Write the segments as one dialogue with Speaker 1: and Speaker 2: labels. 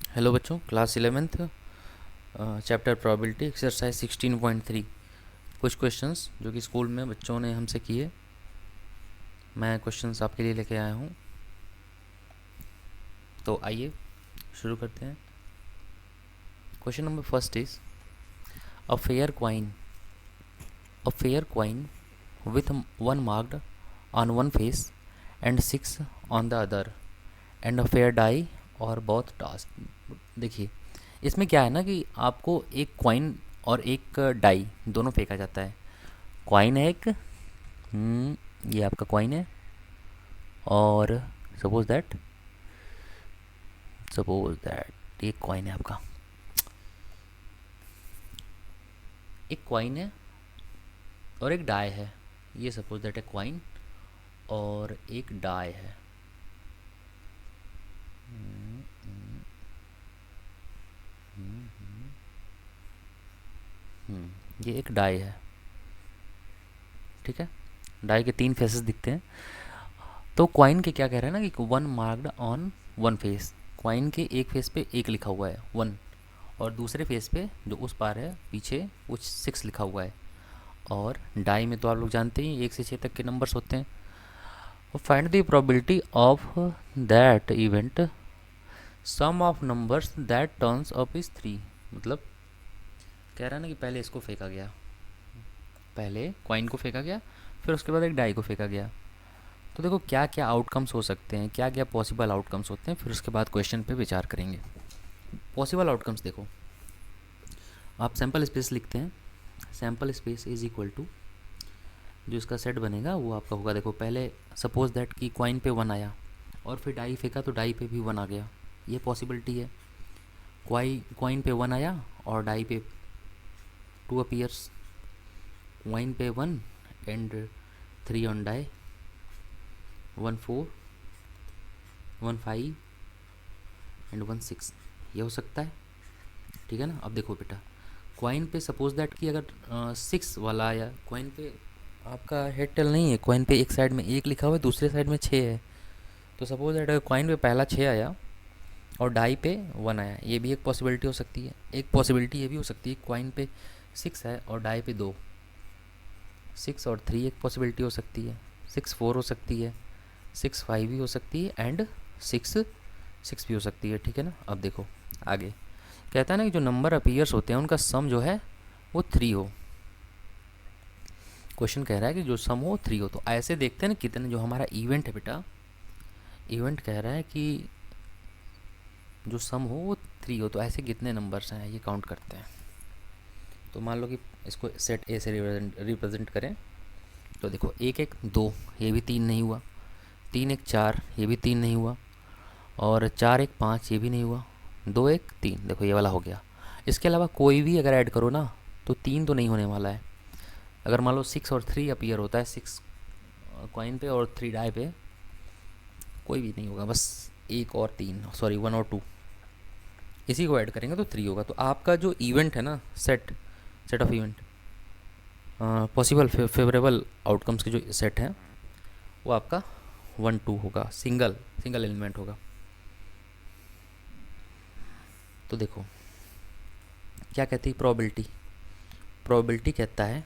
Speaker 1: Hello बच्चों, class 11th chapter probability exercise 16.3। कुछ questions जो कि स्कूल में बच्चों ने हमसे किए, मैं क्वेश्चंस आपके लिए लेके आया हूँ। तो आइए शुरू करते हैं। Question number first is a fair coin with one marked on one face and 6 on the other and a fair die are both tossed. देखिए, इसमें क्या है ना कि आपको एक क्वाइन और एक डाई दोनों फेंका जाता है। क्वाइन है एक, ये आपका क्वाइन है, और सपोज दैट एक क्वाइन है आपका, एक क्वाइन है और एक डाई है। ये सपोज दैट है क्वाइन और एक डाई है। ये एक डाई है, ठीक है। डाई के 3 फेसेस दिखते हैं। तो क्वाइन के क्या कह रहे हैं ना कि one marked on one face, coin के एक फेस पे एक लिखा हुआ है 1, और दूसरे फेस पे जो उस पार है पीछे वो 6 लिखा हुआ है। और डाई में तो आप लोग जानते ही 1 से 6 तक के नंबर्स होते हैं। Find the probability of that event sum of numbers that turns up is 3। मतलब कह रहा है ना कि पहले इसको फेंका गया, पहले क्वाइन को फेंका गया, फिर उसके बाद एक डाई को फेंका गया। तो देखो क्या क्या आउटकम्स हो सकते हैं, क्या क्या पॉसिबल आउटकम्स होते हैं, फिर उसके बाद क्वेश्चन पे विचार करेंगे। पॉसिबल आउटकम्स देखो, आप सैम्पल स्पेस लिखते हैं। Sample space is equal to जो इसका सेट बनेगा वो आपका होगा। देखो पहले सपोज दैट कि क्वाइन पे 1 आया और फिर डाई फेंका तो डाई पे भी 1 आ गया, ये पॉसिबिलिटी है। क्वाइन पे 1 आया और डाई पे 2 अपीयर्स। क्वाइन पे 1 एंड 3 ऑन डाई, 1 4 1 5 एंड 1 6, ये हो सकता है, ठीक है ना। अब देखो बेटा, क्वाइन पे सपोज दैट कि अगर 6 वाला आया, क्वाइन पे आपका हेड टेल नहीं है, क्वाइन पे एक साइड में 1 लिखा हुआ है, दूसरे साइड में 6 है। तो सपोज दैट अगर क्वाइन पे पहला 6 आया और डाई पे 1 आया, ये भी एक पॉसिबिलिटी हो सकती है। एक पॉसिबिलिटी ये भी हो सकती है क्वाइन पे 6 है और डाई पे 2, 6 और 3 एक पॉसिबिलिटी हो सकती है। 6 4 हो सकती है, 6 5 भी हो सकती है, एंड 6 6 भी हो सकती है, ठीक है ना। अब देखो आगे कहता है ना कि जो नंबर अपीयर्स होते हैं उनका सम जो है वो 3 हो। क्वेश्चन कह रहा है कि जो सम हो 3 हो। तो ऐसे देखते हैं ना कितने, जो हमारा इवेंट है बेटा, इवेंट कह रहा है कि जो सम हो वो 3 हो, तो ऐसे कितने नंबर्स हैं ये काउंट करते हैं। तो मान लो कि इसको सेट ए से रिप्रेजेंट करें। तो देखो 1 1 2, ये भी 3 नहीं हुआ। 3 1 4, ये भी 3 नहीं हुआ। और 4 1 5, ये भी नहीं हुआ। 2 1 3, देखो ये वाला हो गया। इसके अलावा कोई भी अगर ऐड करो ना तो 3 तो नहीं होने वाला है। अगर मान लो 6 और 3 अपीयर होता है, 6 क्वाइन पे और 3 डाई पे, कोई भी नहीं होगा, बस 1 और 3, सॉरी 1 और 2, इसी को ऐड करेंगे तो 3 होगा। तो आपका जो इवेंट है ना, set set of event, possible favourable outcomes के जो सेट हैं वो आपका 1 2 होगा, सिंगल सिंगल एलिमेंट होगा। तो देखो क्या कहती है प्रोबेबिलिटी। प्रोबेबिलिटी कहता है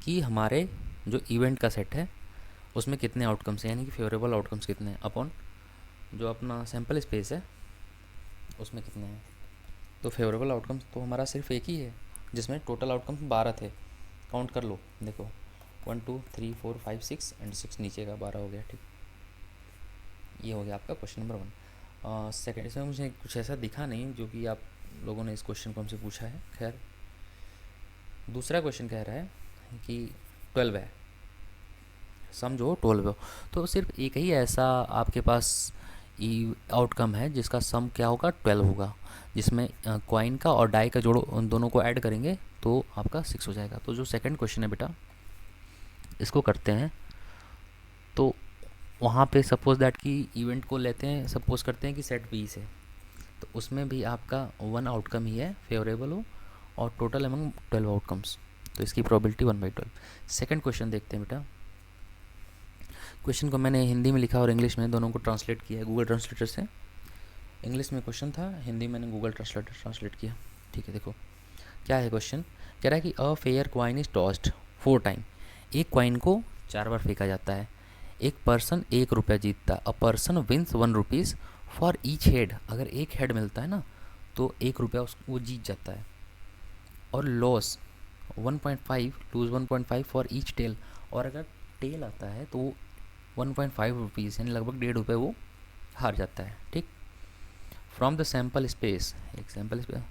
Speaker 1: कि हमारे जो इवेंट का सेट है उसमें कितने आउटकम्स हैं, यानी कि फेवरेबल आउटकम्स कितने हैं, अपॉन जो अपना सैम्पल स्पेस है उसमें कितने हैं। तो फेवरेबल आउटकम्स तो हमारा सिर्फ एक ही है, जिसमें टोटल आउटकम्स 12 थे। काउंट कर लो, देखो 1 2 3 4 5 6 एंड 6 नीचे का 12 हो गया, ठीक। ये हो गया आपका क्वेश्चन नंबर 1। सेकेंड, इसमें मुझे कुछ ऐसा दिखा नहीं जो कि आप लोगों ने इस क्वेश्चन को हमसे पूछा है। खैर, दूसरा क्वेश्चन कह रहा है कि 12 है, समझो 12 हो। तो सिर्फ एक ही ऐसा आपके पास आउटकम है जिसका सम क्या होगा, 12 होगा, जिसमें क्वाइन का और डाई का जोड़ो, उन दोनों को ऐड करेंगे तो आपका 6 हो जाएगा। तो जो सेकंड क्वेश्चन है बेटा, इसको करते हैं। तो वहाँ पे सपोज दैट कि इवेंट को लेते हैं, सपोज करते हैं कि सेट बी से, तो उसमें भी आपका 1 आउटकम ही है फेवरेबल हो, और टोटल अमंग 12 आउटकम्स, तो इसकी प्रोबेबिलिटी 1/12। सेकंड क्वेश्चन देखते हैं बेटा। क्वेश्चन को मैंने हिंदी में लिखा और इंग्लिश में, दोनों को ट्रांसलेट किया है गूगल ट्रांसलेटर से। इंग्लिश में क्वेश्चन था, हिंदी मैंने गूगल ट्रांसलेटर ट्रांसलेट किया। ठीक है, देखो क्या है क्वेश्चन। कह रहा है कि अ fair coin is tossed 4 time. एक क्वाइन को 4 बार फेंका जाता है। एक पर्सन 1 रुपया जीतता है। A person wins 1 rupees for each head. अगर एक हेड मिलता है ना तो 1 रुपया उस वो जीत जाता है। और loss 1.5, lose 1.5 for each tail. और अगर टेल आता है तो 1.5 रुपीज़ यानी लगभग 1.5 रुपये वो हार जाता है। ठीक। फ्रॉम द सैम्पल स्पेस, एक sample space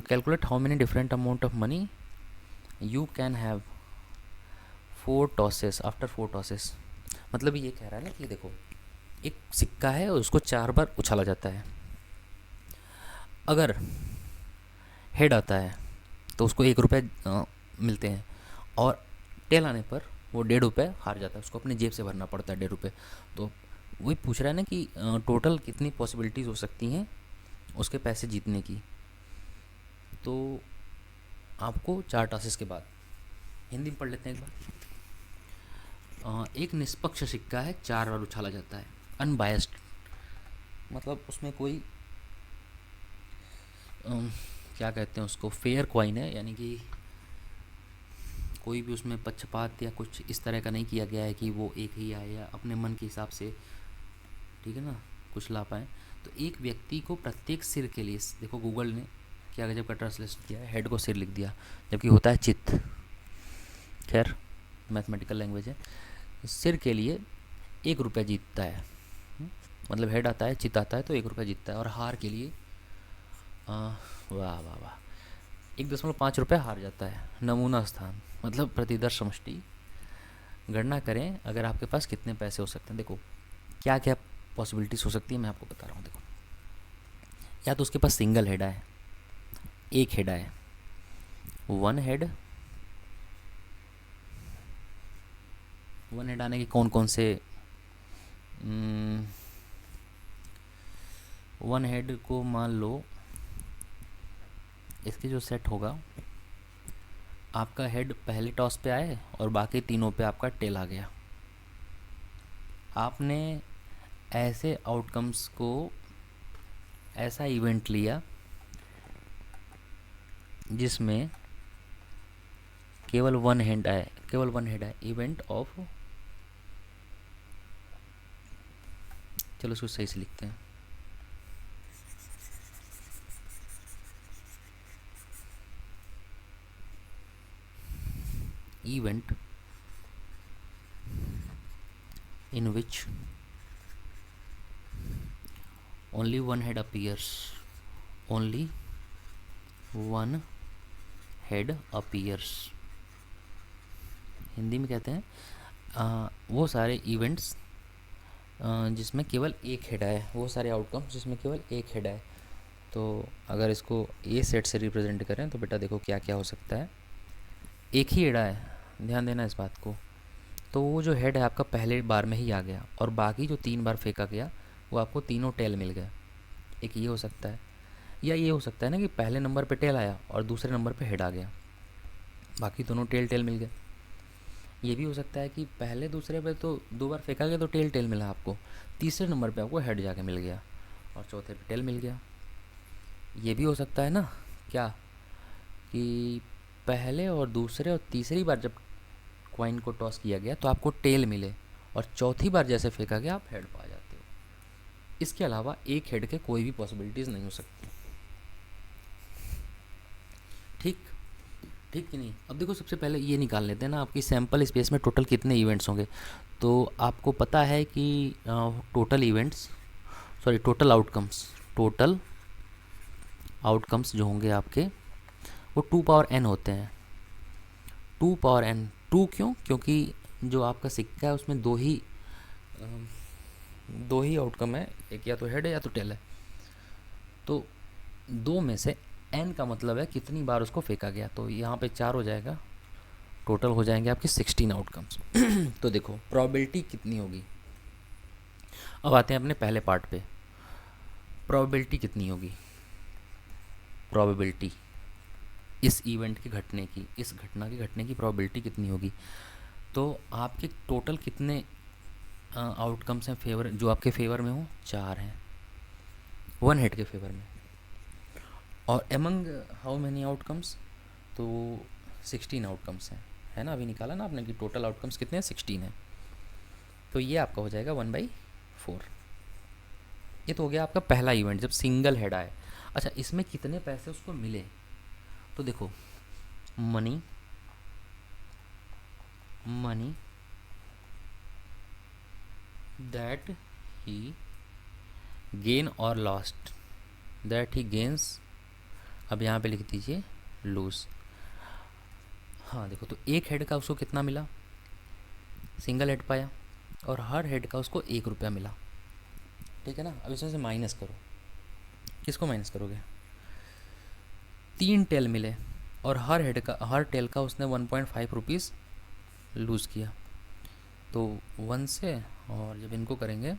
Speaker 1: calculate how many different amount of money you can have 4 tosses after 4 tosses. मतलब ये कह रहा है ना कि देखो एक सिक्का है और उसको 4 बार उछाला जाता है। अगर हेड आता है तो उसको 1 रुपया मिलते हैं, और टेल आने पर वो 1.5 रुपये हार जाता है, उसको अपने जेब से भरना पड़ता है 1.5 रुपये। तो वही पूछ रहा है ना कि टोटल कितनी पॉसिबिलिटीज़ हो सकती हैं उसके पैसे जीतने की। तो आपको 4 टॉसेस के बाद हिंदी में पढ़ लेते हैं एक बार। एक निष्पक्ष सिक्का है, 4 बार उछाला जाता है। अनबायस्ड मतलब उसमें कोई क्या कहते हैं उसको, फेयर क्वाइन है, यानी कि कोई भी उसमें पक्षपात या कुछ इस तरह का नहीं किया गया है कि वो एक ही आए या अपने मन के हिसाब से, ठीक है ना, कुछ ला पाएँ। तो एक व्यक्ति को प्रत्येक सिर के लिए, देखो गूगल ने क्या गजब का ट्रांसलेशन किया है, हेड को सिर लिख दिया जबकि होता है चित्त। खैर मैथमेटिकल लैंग्वेज है। सिर के लिए 1 रुपया जीतता है। मतलब हेड आता है, चित्त आता है तो 1 रुपया जीतता है। और हार के लिए वाह वाह वाह 1.5 रुपया हार जाता है। नमूना स्थान मतलब प्रतिदर्श समष्टि। गणना करें अगर आपके पास कितने पैसे हो सकते हैं। देखो क्या क्या पॉसिबिलिटीज़ हो सकती है मैं आपको बता रहा हूँ। देखो या तो उसके पास सिंगल हेड है, एक हेड है, वन हेड। वन हेड आने के कौन कौन से, वन हेड को मान लो इसके जो सेट होगा, आपका हेड पहले टॉस पे आए और बाकी तीनों पे आपका टेल आ गया। आपने ऐसे आउटकम्स को, ऐसा इवेंट लिया जिसमें केवल वन हेड आए, केवल वन हेड आए। इवेंट ऑफ, चलो उसको सही से लिखते हैं। Event in which only one head appears, only one head appears। Hindi में कहते हैं वो सारे इवेंट्स जिसमें केवल एक हेड आए, वो सारे आउटकम्स जिसमें केवल एक हेड आए। तो अगर इसको ए सेट से रिप्रेजेंट करें तो बेटा देखो क्या क्या हो सकता है। एक ही हेड आए, ध्यान देना इस बात को, तो वो जो हेड है आपका पहले बार में ही आ गया, और बाकी जो 3 बार फेंका गया वो आपको तीनों टेल मिल गए। एक ये हो सकता है, या ये हो सकता है ना कि पहले नंबर पे टेल आया और दूसरे नंबर पे हेड आ गया, बाकी दोनों टेल टेल मिल गए। ये भी हो सकता है कि पहले दूसरे पे तो 2 बार फेंका गया तो टेल टेल मिला आपको, तीसरे नंबर पे आपको हेड जाके मिल गया और चौथे पे टेल मिल गया। ये भी हो सकता है ना क्या कि पहले और दूसरे और तीसरी बार जब क्वाइन को टॉस किया गया तो आपको टेल मिले, और चौथी बार जैसे फेंका गया आप हेड पा जाते हो। इसके अलावा एक हेड के कोई भी पॉसिबिलिटीज़ नहीं हो सकती। ठीक, ठीक कि नहीं। अब देखो सबसे पहले ये निकाल लेते हैं ना, आपकी सैम्पल स्पेस में टोटल कितने इवेंट्स होंगे। तो आपको पता है कि total events, sorry total outcomes, total outcomes जो होंगे आपके वो 2 पावर n होते हैं। 2 पावर n, 2 क्यों, क्योंकि जो आपका सिक्का है उसमें दो ही आउटकम है, एक या तो हेड है या तो टेल है। तो 2 में से n का मतलब है कितनी बार उसको फेंका गया, तो यहाँ पे 4 हो जाएगा, टोटल हो जाएंगे आपके 16 आउटकम्स। तो देखो प्रोबेबिलिटी कितनी होगी। अब आते हैं अपने पहले पार्ट पे, प्रोबेबिलिटी कितनी होगी। प्रोबेबिलिटी इस इवेंट के घटने की, इस घटना के घटने की प्रोबेबिलिटी कितनी होगी। तो आपके टोटल कितने आउटकम्स हैं फेवर, जो आपके फेवर में हो, 4 हैं। वन हेड के फेवर में। और एमंग हाउ मैनी आउटकम्स, तो 16 आउटकम्स हैं, है ना, अभी निकाला ना आपने कि टोटल आउटकम्स कितने हैं, 16 हैं। तो ये आपका हो जाएगा 1/4। ये तो हो गया आपका पहला इवेंट जब सिंगल हेड आए। अच्छा, इसमें कितने पैसे उसको मिले, तो देखो money money that he gain और लॉस्ट, दैट ही गेन्स, अब यहाँ पे लिख दीजिए लूज। हाँ देखो, तो एक हेड का उसको कितना मिला, सिंगल हेड पाया, और हर हेड का उसको 1 रुपया मिला, ठीक है ना। अब इसमें से माइनस करो, किसको माइनस करोगे, 3 टेल मिले और हर टेल का उसने 1.5 रुपीज़ लूज़ किया, तो 1 से, और जब इनको करेंगे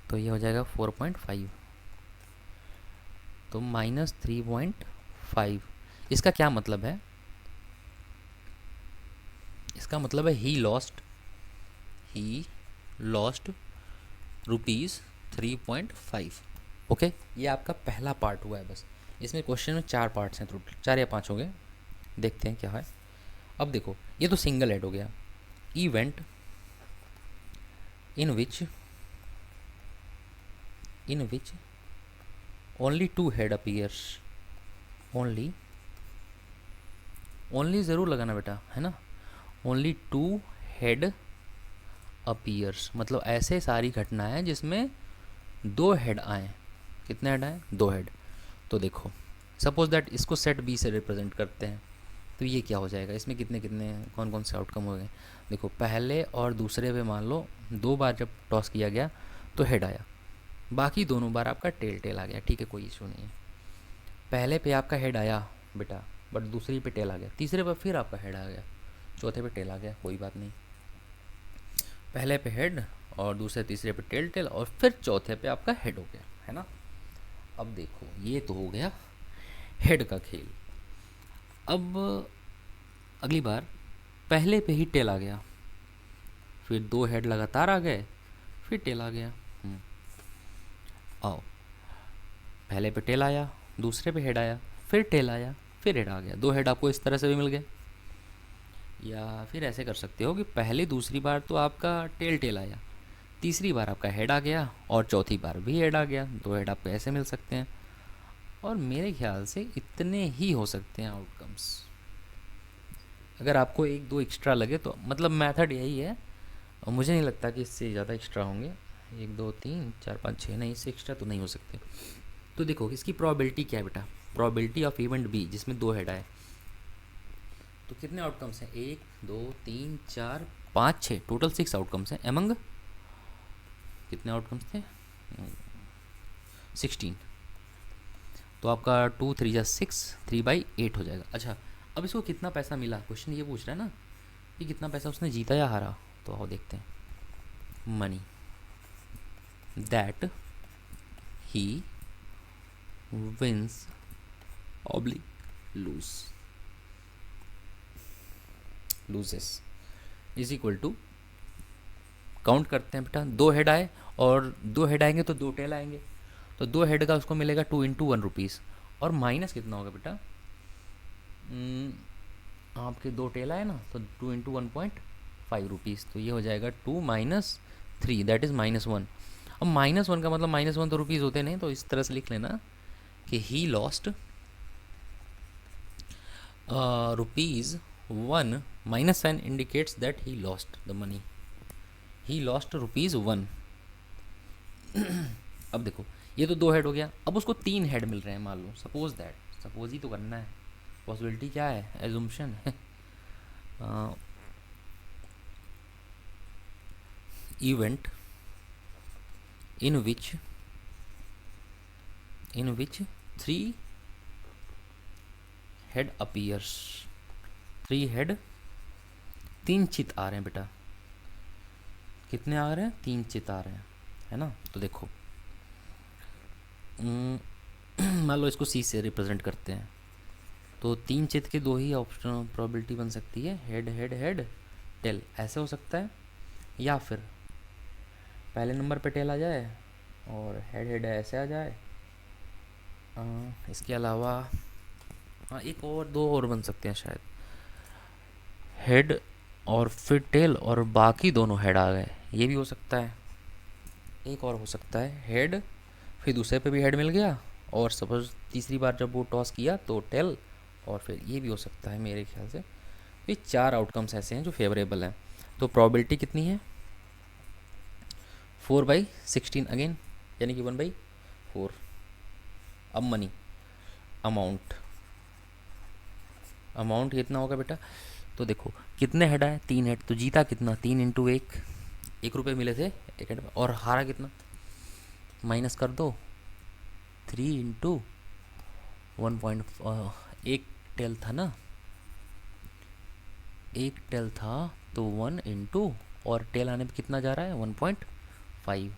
Speaker 1: तो ये हो जाएगा 4.5, तो -3.5। इसका क्या मतलब है, इसका मतलब है ही लॉस्ट ₹3.5। ओके, ये आपका पहला पार्ट हुआ है बस। इसमें क्वेश्चन में 4 पार्ट्स हैं, 4 या 5 हो गए, देखते हैं क्या है। अब देखो, ये तो सिंगल हेड हो गया। Event in which only 2 head appears, only ज़रूर लगाना बेटा, है ना, ओनली 2 हेड अपीयर्स, मतलब ऐसे सारी घटनाएं जिसमें 2 हेड आए। कितने हेड आए, 2 हेड। तो देखो, सपोज दैट इसको सेट बी से रिप्रेजेंट करते हैं, तो ये क्या हो जाएगा, इसमें कितने कितने कौन कौन से आउटकम हो गए। देखो, पहले और दूसरे पे मान लो 2 बार जब टॉस किया गया तो हेड आया, बाकी दोनों बार आपका टेल आ गया, ठीक है, कोई इशू नहीं है। पहले पे आपका हेड आया बेटा, बट दूसरी पे टेल आ गया, तीसरे पर फिर आपका हेड आ गया, चौथे पे टेल आ गया, कोई बात नहीं। पहले पे हेड और दूसरे तीसरे पे टेल और फिर चौथे पे आपका हेड हो गया, है ना। अब देखो, ये तो हो गया हेड का खेल। अब अगली बार पहले पे ही टेल आ गया, फिर 2 हेड लगातार आ गए, फिर टेल आ गया। आओ, पहले पे टेल आया, दूसरे पे हेड आया, फिर टेल आया, फिर हेड आ गया, 2 हेड आपको इस तरह से भी मिल गए। या फिर ऐसे कर सकते हो कि पहली दूसरी बार तो आपका टेल आया, तीसरी बार आपका हेड आ गया, और चौथी बार भी हेड आ गया, 2 हेड आपको ऐसे मिल सकते हैं। और मेरे ख्याल से इतने ही हो सकते हैं आउटकम्स। अगर आपको 1-2 एक्स्ट्रा लगे तो, मतलब मेथड यही है, और मुझे नहीं लगता कि इससे ज़्यादा एक्स्ट्रा होंगे। 1 2 3 4 5 6, नहीं, इससे एक्स्ट्रा तो नहीं हो सकते। तो देखो, इसकी प्रोबेबिलिटी क्या है बेटा, प्रोबेबिलिटी ऑफ इवेंट बी जिसमें 2 हेड आए, तो कितने आउटकम्स हैं, 1 2 3 4 5 6, टोटल 6 आउटकम्स हैं। एमंग कितने आउटकम्स थे, 16, तो आपका 2 3 जा 6, 3/8 हो जाएगा। अच्छा, अब इसको कितना पैसा मिला, क्वेश्चन ये पूछ रहा है ना कि कितना पैसा उसने जीता या हारा, तो आओ देखते हैं। मनी दैट ही विंस ऑब्लिक loses is equal to, count करते हैं बेटा, 2 हेड आए, और 2 हेड आएंगे तो 2 टेल आएंगे, तो 2 हेड का उसको मिलेगा 2 × 1 रुपीज़, और माइनस कितना होगा बेटा, आपके 2 टेल आए ना, तो 2 × 1.5 रुपीज़, तो ये हो जाएगा 2 - 3, दैट इज़ -1। अब -1 का मतलब -1 तो रुपीज़ होते नहीं, तो इस तरह से लिख लेना कि he lost ₹1, -sign indicates that he lost the money, he lost ₹1। अब देखो, ये तो 2 हेड हो गया, अब उसको 3 हेड मिल रहे हैं, मान लो, सपोज ही तो करना है, पॉसिबिलिटी क्या है, एजुम्पशन है। Event in which 3 head appears, 3 head, 3 चित आ रहे हैं बेटा, कितने आ रहे हैं, 3 चित आ रहे हैं, है ना। तो देखो, मान लो इसको सी से रिप्रेजेंट करते हैं, तो 3 चित के 2 ही ऑप्शन प्रोबेबिलिटी बन सकती है, हेड हेड हेड टेल, ऐसे हो सकता है, या फिर पहले नंबर पे टेल आ जाए और हेड हेड ऐसे आ जाए, इसके अलावा हाँ एक और दो और बन सकते हैं शायद, हेड और फिर टेल और बाकी दोनों हेड आ गए, ये भी हो सकता है। एक और हो सकता है हेड, फिर दूसरे पे भी हेड मिल गया, और सपोज तीसरी बार जब वो टॉस किया तो टेल, और फिर ये भी हो सकता है मेरे ख्याल से। ये चार आउटकम्स ऐसे हैं जो फेवरेबल हैं। तो प्रोबेबिलिटी कितनी है, 4/16 अगेन, यानी कि 1/4। अब मनी, अमाउंट, अमाउंट कितना होगा बेटा, तो देखो कितने हेड आए, 3 हेड, तो जीता कितना, 3 × 1, 1 रुपये मिले थे एक हेड में, और हारा कितना, माइनस कर दो 3 × 1 एक टेल था ना, एक टेल था, तो 1 और टेल आने पे कितना जा रहा है, 1.5।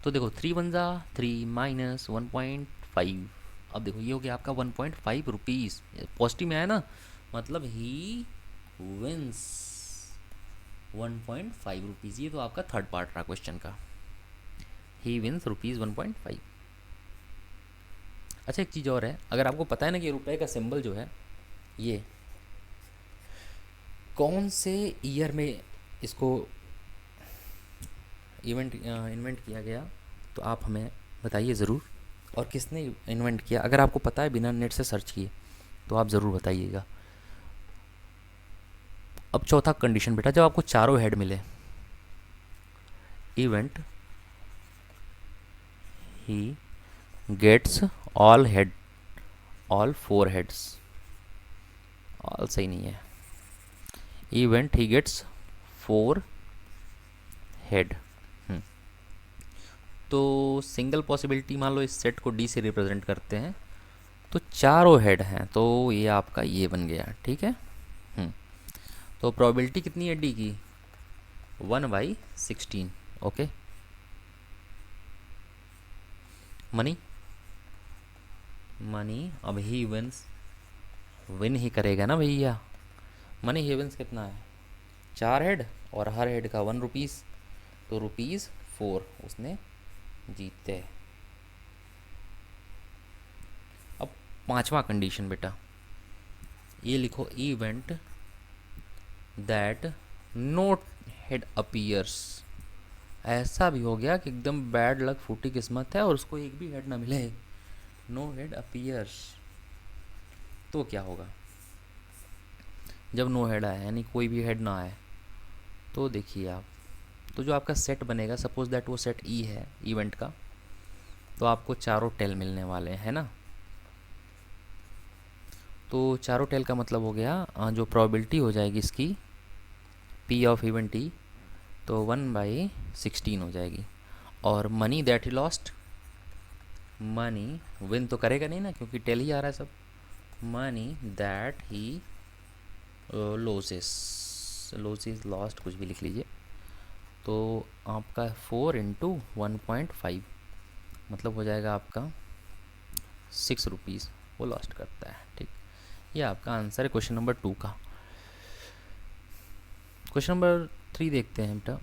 Speaker 1: तो देखो 3 × 1 = 3 माइनस 1.5। अब देखो ये हो गया आपका 1.5 रुपीज़, पॉजिटिव में आया ना, मतलब ही विंस 1.5 रुपीज़। ये तो आपका थर्ड पार्ट रहा क्वेश्चन का, ही विंस ₹1.5। अच्छा एक चीज़ और है, अगर आपको पता है ना कि रुपए का सिंबल जो है ये कौन से ईयर में इसको इन्वेंट किया गया, तो आप हमें बताइए ज़रूर, और किसने इन्वेंट किया, अगर आपको पता है बिना नेट से सर्च किए तो आप ज़रूर बताइएगा। अब चौथा कंडीशन बेटा, जब आपको चारों हेड मिले, event he gets all head, all 4 heads, all सही नहीं है, इवेंट ही गेट्स 4 हेड। तो सिंगल पॉसिबिलिटी मान लो इस सेट को डी से रिप्रेजेंट करते हैं, तो चारों हेड हैं, तो ये आपका ये बन गया, ठीक है। तो प्रोबेबिलिटी कितनी है डी की, 1/16। ओके, मनी, मनी अब ही विंस, विन ही करेगा ना भैया, मनी ही विंस कितना है, 4 हेड, और हर हेड का 1 रुपीज़, तो ₹4 उसने जीते। अब पांचवा कंडीशन बेटा, ये लिखो, event that no head appears. ऐसा भी हो गया कि एकदम बैड लक, फूटी किस्मत है और उसको एक भी हेड ना मिले, नो हेड अपीयर्स, तो क्या होगा, जब नो हेड आए यानी कोई भी हेड ना आए, तो देखिए आप, तो जो आपका सेट बनेगा, सपोज दैट वो सेट ई है इवेंट का, तो आपको चारों टेल मिलने वाले हैं ना। तो चारों टेल का मतलब हो गया, जो प्रोबेबिलिटी हो जाएगी इसकी पी ऑफ इवेंट ई, तो 1/16 हो जाएगी। और money that he lost, money win तो करेगा नहीं ना क्योंकि टेल ही आ रहा है सब, money that he losses, losses lost कुछ भी लिख लीजिए, तो आपका 4 × 1.5 मतलब हो जाएगा आपका 6 रुपीज़, वो लॉस्ट करता है, ठीक। ये आपका आंसर है क्वेश्चन नंबर 2 का। क्वेश्चन नंबर 3 देखते हैं बेटा।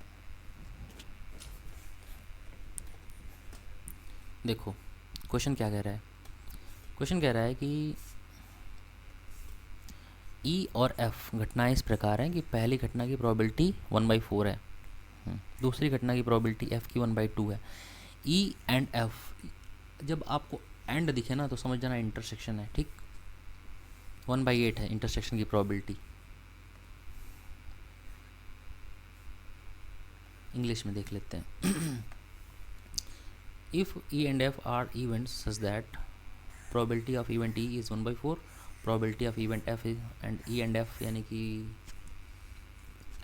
Speaker 1: देखो क्वेश्चन क्या कह रहा है, क्वेश्चन कह रहा है कि ई और एफ घटनाएं इस प्रकार हैं कि पहली घटना की प्रोबेबिलिटी 1/4 है, दूसरी घटना की प्रोबेबिलिटी एफ की 1/2 है। ई एंड एफ, जब आपको एंड दिखे ना तो समझ जाना इंटरसेक्शन है, ठीक। 1/8 है इंटरसेक्शन की प्रोबेबिलिटी, इंग्लिश में देख लेते हैं। If E and F R events such that probability of event E is 1/4, probability of event F and E and F, यानी कि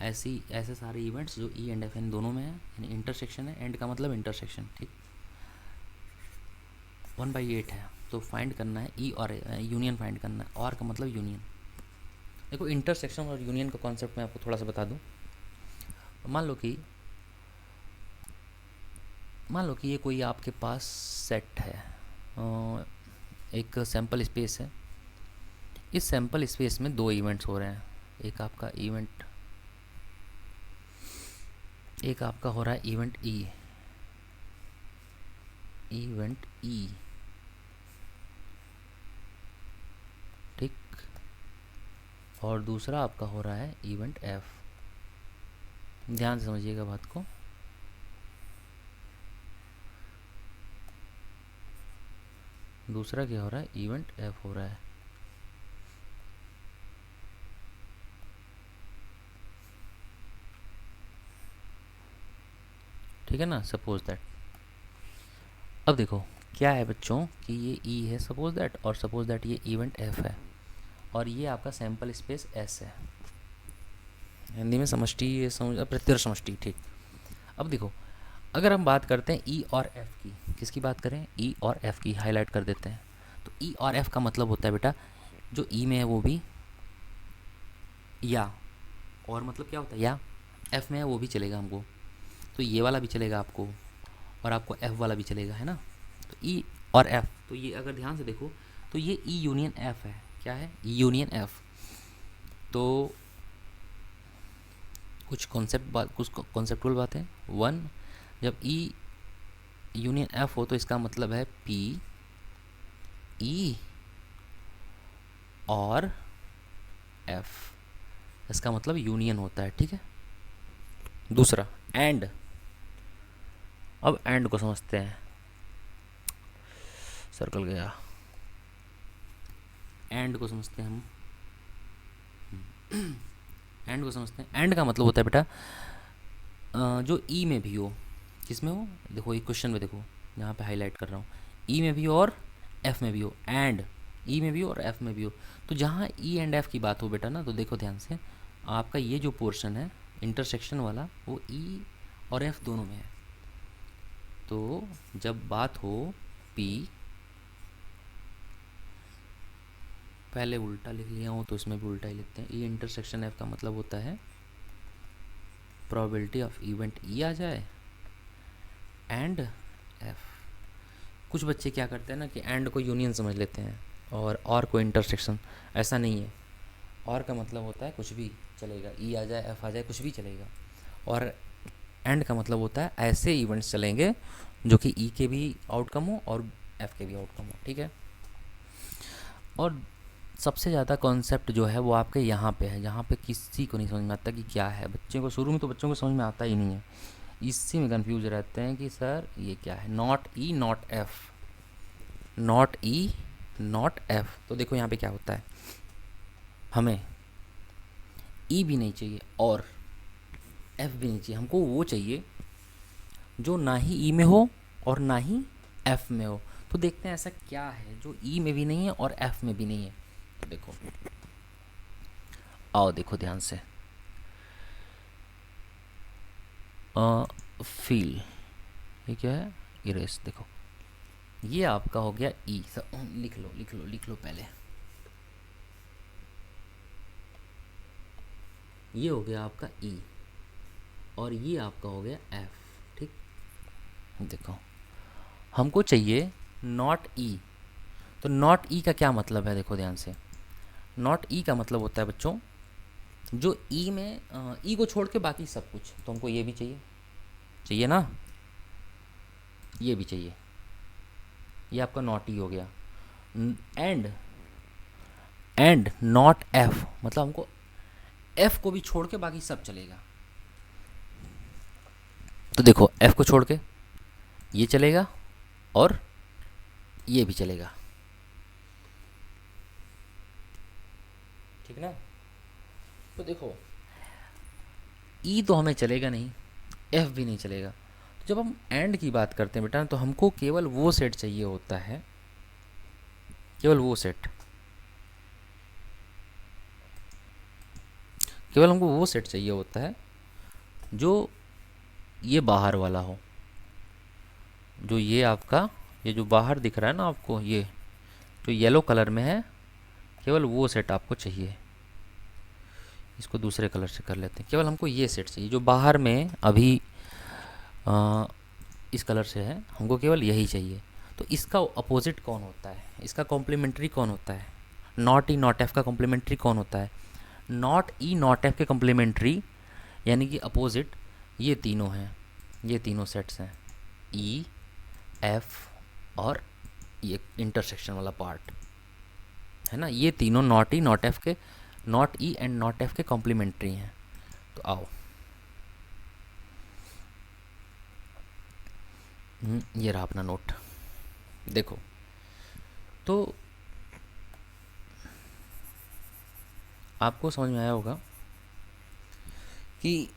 Speaker 1: ऐसे सारे इवेंट्स जो ई एंड एफ इन दोनों में है, यानी इंटरसेक्शन है, एंड का मतलब इंटरसेक्शन, ठीक। 1/8 है, तो फाइंड करना है ई और यूनियन फाइंड करना है, और का मतलब यूनियन। देखो इंटरसेक्शन और यूनियन का कॉन्सेप्ट मैं आपको थोड़ा सा बता दूं। मान लो कि ये कोई आपके पास सेट है, एक सैम्पल स्पेस है, इस सैम्पल स्पेस में 2 इवेंट्स हो रहे हैं, एक आपका हो रहा है इवेंट ई, इवेंट ई, ठीक, और दूसरा आपका हो रहा है इवेंट एफ। ध्यान से समझिएगा बात को। दूसरा क्या हो रहा है, इवेंट एफ हो रहा है। ठीक है ना, सपोज दैट। अब देखो क्या है बच्चों कि ये ई है सपोज दैट, और सपोज दैट ये इवेंट एफ है, और ये आपका सैंपल स्पेस एस है। हिंदी में समष्टि, ये समझ प्रत्यर समष्टि, ठीक। अब देखो अगर हम बात करते हैं ई और एफ की, किसकी बात करें, ई और एफ की, हाईलाइट कर देते हैं। तो ई और एफ का मतलब होता है बेटा, जो ई में है वो भी या, और मतलब क्या होता है या, एफ में है वो भी चलेगा हमको, तो ये वाला भी चलेगा आपको, और आपको एफ वाला भी चलेगा, है ना। तो ई और एफ, तो ये अगर ध्यान से देखो तो ये ई यूनियन एफ है। क्या है, ई यूनियन एफ। तो कुछ कॉन्सेप्टुअल बात है। वन, जब ई यूनियन एफ हो तो इसका मतलब है पी ई और एफ, इसका मतलब यूनियन होता है, ठीक है। दूसरा एंड, अब एंड को समझते हैं, सर्कल गया, एंड को समझते हैं हम। एंड को समझते हैं। एंड का मतलब होता है बेटा जो ई में भी हो, किस में हो, देखो ये क्वेश्चन में देखो, यहाँ पे हाईलाइट कर रहा हूँ, ई में भी हो और एफ में भी हो, एंड ई में भी हो और एफ में भी हो। तो जहाँ ई एंड एफ की बात हो बेटा ना, तो देखो ध्यान से, आपका ये जो पोर्शन है इंटरसेक्शन वाला, वो ई और एफ दोनों में है। तो जब बात हो पी, पहले उल्टा लिख लिया हूँ तो इसमें भी उल्टा ही लिखते हैं, ई इंटरसेक्शन एफ का मतलब होता है प्रोबेबिलिटी ऑफ इवेंट ई आ जाए एंड एफ। कुछ बच्चे क्या करते हैं ना कि एंड को यूनियन समझ लेते हैं और को इंटरसेक्शन, ऐसा नहीं है। और का मतलब होता है कुछ भी चलेगा, ई आ जाए एफ आ जाए कुछ भी चलेगा, और एंड का मतलब होता है ऐसे इवेंट्स चलेंगे जो कि ई के भी आउटकम हो और एफ के भी आउटकम हो, ठीक है। और सबसे ज़्यादा कॉन्सेप्ट जो है वो आपके यहाँ पे है, जहाँ पे किसी को नहीं समझ में आता कि क्या है। बच्चे को शुरू में तो बच्चों को समझ में आता ही नहीं है, इसी में कंफ्यूज रहते हैं कि सर ये क्या है, not E not F, not E not F. तो देखो यहाँ पे क्या होता है, हमें ई भी नहीं चाहिए और एफ भी नहीं चाहिए, हमको वो चाहिए जो ना ही ई में हो और ना ही एफ में हो। तो देखते हैं ऐसा क्या है जो ई में भी नहीं है और एफ में भी नहीं है। तो देखो, आओ देखो ध्यान से, फील, ये क्या है, इरेज। देखो ये आपका हो गया ई, लिख लो लिख लो लिख लो पहले, ये हो गया आपका ई और ये आपका हो गया एफ, ठीक। देखो हमको चाहिए नॉट ई, तो नॉट ई का क्या मतलब है, देखो ध्यान से, नॉट ई का मतलब होता है बच्चों जो ई में, ई को छोड़ के बाकी सब कुछ। तो हमको ये भी चाहिए, चाहिए ना, ये भी चाहिए, ये आपका नॉट ई हो गया। एंड नॉट एफ, मतलब हमको एफ को भी छोड़ के बाकी सब चलेगा। तो देखो एफ को छोड़ के ये चलेगा और ये भी चलेगा, ठीक ना। तो देखो ई तो हमें चलेगा नहीं, एफ भी नहीं चलेगा। तो जब हम एंड की बात करते हैं बेटा, तो हमको केवल वो सेट चाहिए होता है, केवल वो सेट, केवल हमको वो सेट चाहिए होता है जो ये बाहर वाला हो, जो ये आपका, ये जो बाहर दिख रहा है ना आपको, ये जो येलो कलर में है, केवल वो सेट आपको चाहिए। इसको दूसरे कलर से कर लेते हैं, केवल हमको ये सेट चाहिए जो बाहर में अभी इस कलर से है, हमको केवल यही चाहिए। तो इसका अपोजिट कौन होता है, इसका कॉम्प्लीमेंट्री कौन होता है, नॉट ई नॉट एफ का कॉम्प्लीमेंट्री कौन होता है, नॉट ई नॉट एफ के कॉम्प्लीमेंट्री यानी कि अपोजिट ये तीनों हैं, ये तीनों सेट्स हैं, ई एफ और ये इंटरसेक्शन वाला पार्ट है ना, ये तीनों नॉट ई नॉट एफ के, not E and not F के कॉम्प्लीमेंट्री हैं। तो आओ, ये रहा अपना नोट, देखो। तो आपको समझ में आया होगा कि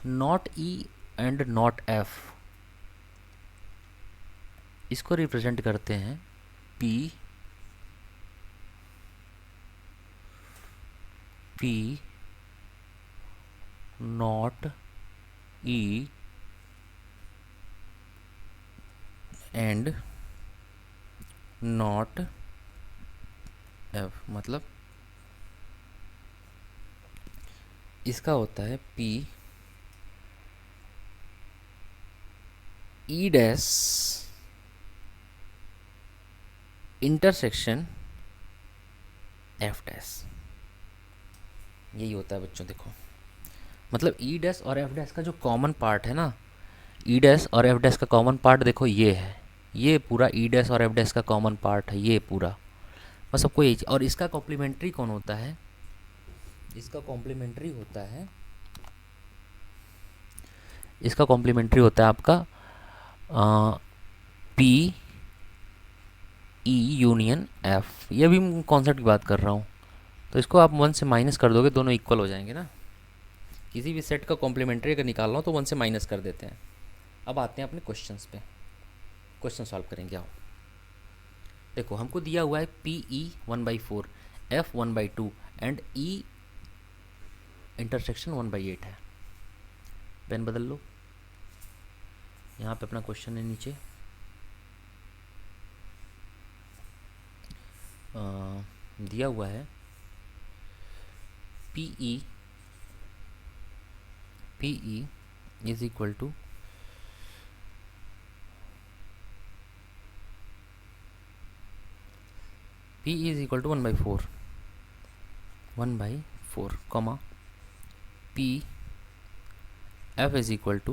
Speaker 1: not E and not F, इसको रिप्रेजेंट करते हैं P, P not E and not F. मतलब इसका होता है पी ई डैश इंटरसेक्शन एफ डैश, यही होता है बच्चों। देखो मतलब ई डैश और एफ डैश का जो कॉमन पार्ट है ना, ई डैश और एफ डैश का कॉमन पार्ट देखो ये है, ये पूरा ई डैश और एफ डैश का कॉमन पार्ट है ये पूरा, बस सबको यही। और इसका कॉम्प्लीमेंट्री कौन होता है, इसका कॉम्प्लीमेंट्री होता है, इसका कॉम्प्लीमेंट्री होता है आपका पी ई यूनियन एफ। ये भी कॉन्सेप्ट की बात कर रहा हूँ, तो इसको आप 1 से माइनस कर दोगे, दोनों इक्वल हो जाएंगे ना। किसी भी सेट का कॉम्प्लीमेंट्री अगर निकालना हो तो 1 से माइनस कर देते हैं। अब आते हैं अपने क्वेश्चंस पे, क्वेश्चन सॉल्व करेंगे। आओ देखो, हमको दिया हुआ है P E 1/4, F 1/2 and E intersection 1/8 है। पेन बदल लो, यहाँ पे अपना क्वेश्चन है नीचे। दिया हुआ है P E is equal to P is equal to 1/4 comma P F is equal to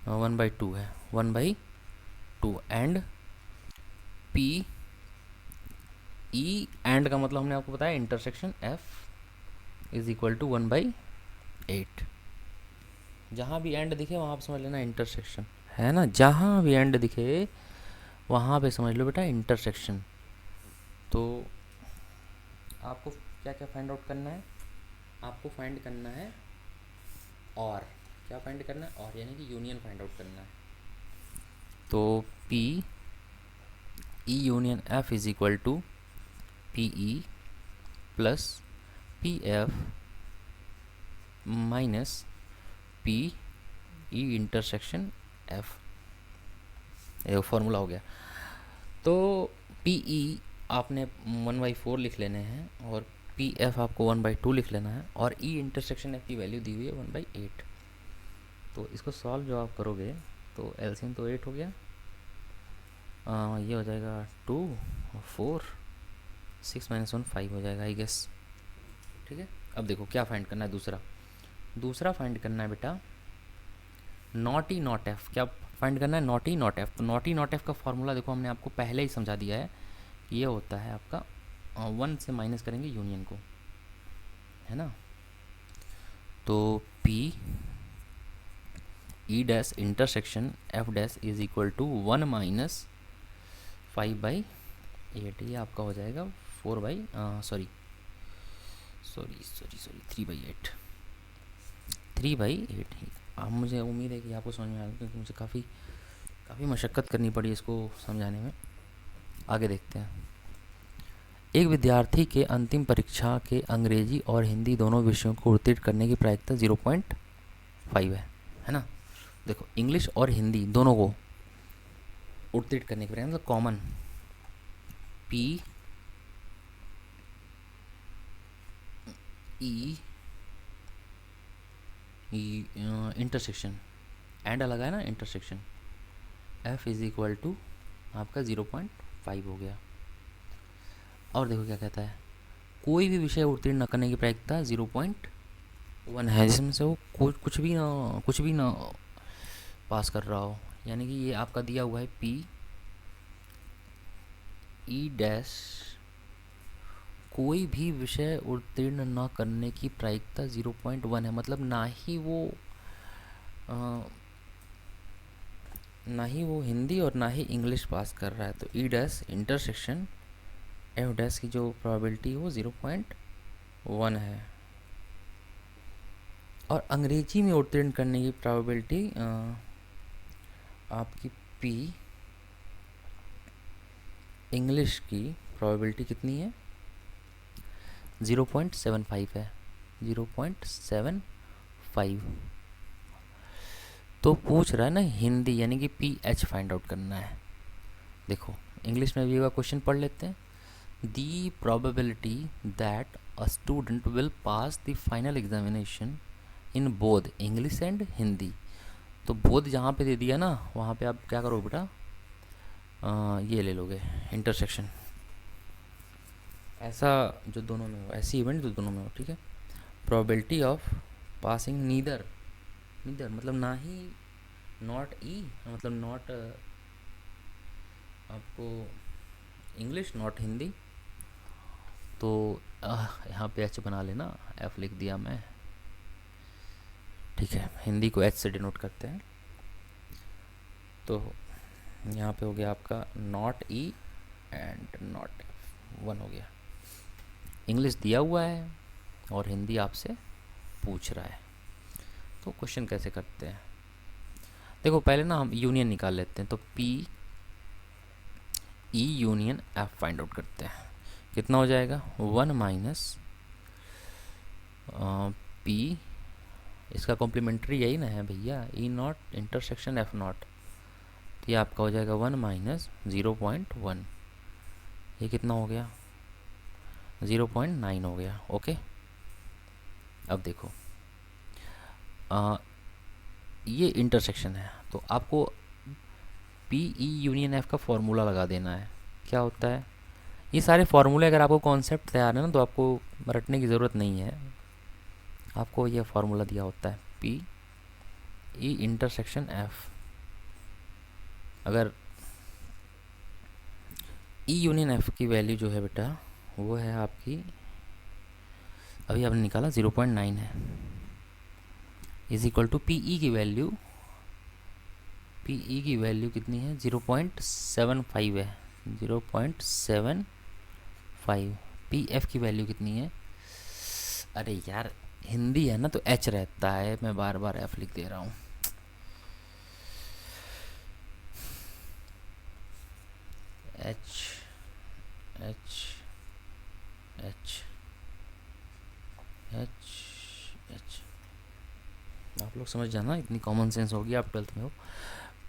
Speaker 1: 1/2 है, 1/2 एंड P E एंड का मतलब हमने आपको बताया intersection F is equal to 1/8। जहाँ भी एंड दिखे वहाँ पे समझ लेना इंटरसेक्शन है ना, जहाँ भी एंड दिखे वहाँ पे समझ लो बेटा इंटरसेक्शन। तो आपको क्या क्या फाइंड आउट करना है, आपको फाइंड करना है और क्या फाइंड करना है, और यानी कि यूनियन फाइंड आउट करना है। तो P E union F is equal to P E plus P F minus P E intersection F, ये फॉर्मूला हो गया। तो पी ई आपने 1/4 लिख लेने हैं और पी एफ आपको 1/2 लिख लेना है, और ई इंटरसेक्शन एफ की वैल्यू दी हुई है 1/8। तो इसको सॉल्व जो आप करोगे तो एलसीएम तो 8 हो गया, ये हो जाएगा 2 और 4, 6 - 1 5 हो जाएगा आई गेस। ठीक है, अब देखो क्या फाइंड करना है, दूसरा फाइंड करना है बेटा नॉट ई नॉट एफ। क्या फाइंड करना है, नॉट ई नॉट एफ। तो नॉट ई नॉट एफ का फॉर्मूला देखो हमने आपको पहले ही समझा दिया है, ये होता है आपका 1 से माइनस करेंगे यूनियन को, है ना। तो P E dash intersection F dash is equal to 1 - 5/8, ये आपका हो जाएगा 3/8। 3/8। अब मुझे उम्मीद है कि आपको समझ में आएगा, क्योंकि मुझे काफ़ी मशक्क़त करनी पड़ी इसको समझाने में। आगे देखते हैं। एक विद्यार्थी के अंतिम परीक्षा के अंग्रेजी और हिंदी दोनों विषयों को उत्तीर्ण करने की प्रायिकता 0.5 है ना। देखो इंग्लिश और हिंदी दोनों को उत्तीर्ण करने की प्रायिकता common P E intersection and अलग है ना, intersection F is equal to आपका 0.5 हो गया। और देखो क्या कहता है, कोई भी विषय उत्तीर्ण न करने की प्रायिकता वन है जिसमें से वो कुछ भी ना पास कर रहा हो, यानी कि ये आपका दिया हुआ है पी ई डैश कोई भी विषय उत्तीर्ण न करने की प्रायिकता 0.1 है, मतलब ना ही वो हिंदी और ना ही इंग्लिश पास कर रहा है। तो ई डैश इंटरसेक्शन एफ डैश की जो प्रोबेबिलिटी है वो 0.1 है। और अंग्रेजी में उत्तीर्ण करने की प्रोबेबिलिटी आपकी पी इंग्लिश की प्रोबेबिलिटी कितनी है? 0.75 है, 0.75। तो पूछ रहा है ना हिंदी, यानी कि पी एच फाइंड आउट करना है। देखो इंग्लिश में भी एक क्वेश्चन पढ़ लेते हैं। The probability that a student will pass the final examination in both English and Hindi. तो बोध जहाँ पे दे दिया ना, वहाँ पे आप क्या करो बेटा, ये ले लोगे इंटरसेक्शन, ऐसा जो दोनों में हो, ऐसी इवेंट जो दोनों में हो, ठीक है। Probability of passing neither, neither मतलब ना ही, नॉट ई मतलब नॉट आपको इंग्लिश नॉट हिंदी, तो यहाँ पे एच बना लेना, एफ लिख दिया मैं, ठीक है। हिंदी को एच से डिनोट करते हैं। तो यहाँ पे हो गया आपका not E and not F, one हो गया। इंग्लिश दिया हुआ है और हिंदी आपसे पूछ रहा है, तो क्वेश्चन कैसे करते हैं? देखो पहले ना हम यूनियन निकाल लेते हैं। तो P E union F find out करते हैं। कितना हो जाएगा? 1 माइनस पी, इसका कॉम्प्लीमेंट्री यही ना है भैया, ई नॉट इंटरसेक्शन एफ नॉट, तो ये आपका हो जाएगा 1 माइनस 0.1, ये कितना हो गया? 0.9 हो गया। ओके, अब देखो ये इंटरसेक्शन है, तो आपको पी ई यूनियन एफ का फॉर्मूला लगा देना है। क्या होता है? ये सारे फार्मूले अगर आपको कॉन्सेप्ट तैयार है ना, तो आपको रटने की ज़रूरत नहीं है। आपको ये फार्मूला दिया होता है पी ई इंटरसेक्शन एफ। अगर ई यूनियन एफ की वैल्यू जो है बेटा, वो है आपकी, अभी आपने निकाला 0.9 है, is equal to P E की वैल्यू, पी ई की वैल्यू कितनी है? 0.75 है, 0.75। पी एफ की वैल्यू कितनी है? अरे यार हिंदी है ना, तो एच रहता है, मैं बार बार एफ लिख दे रहा हूँ। H H H H H, आप लोग समझ जाना, इतनी कॉमन सेंस होगी, आप 12th में हो।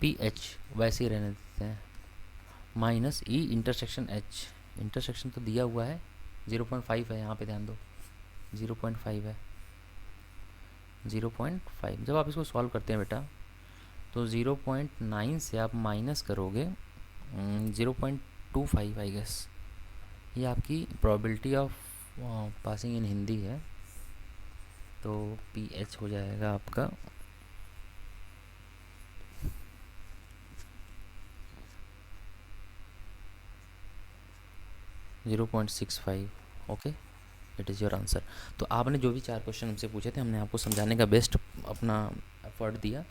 Speaker 1: पी एच वैसे ही रहने देते हैं, minus E intersection H, intersection तो दिया हुआ है 0.5 है, यहाँ पे ध्यान दो 0.5 है, 0.5। जब आप इसको सॉल्व करते हैं बेटा, तो 0.9 से आप माइनस करोगे 0.25 आई गेस, ये आपकी probability of passing in Hindi है। तो पी एच हो जाएगा आपका 0.65। Okay, it is your answer. तो आपने जो भी 4 क्वेश्चन हमसे पूछे थे, हमने आपको समझाने का बेस्ट अपना एफर्ट दिया।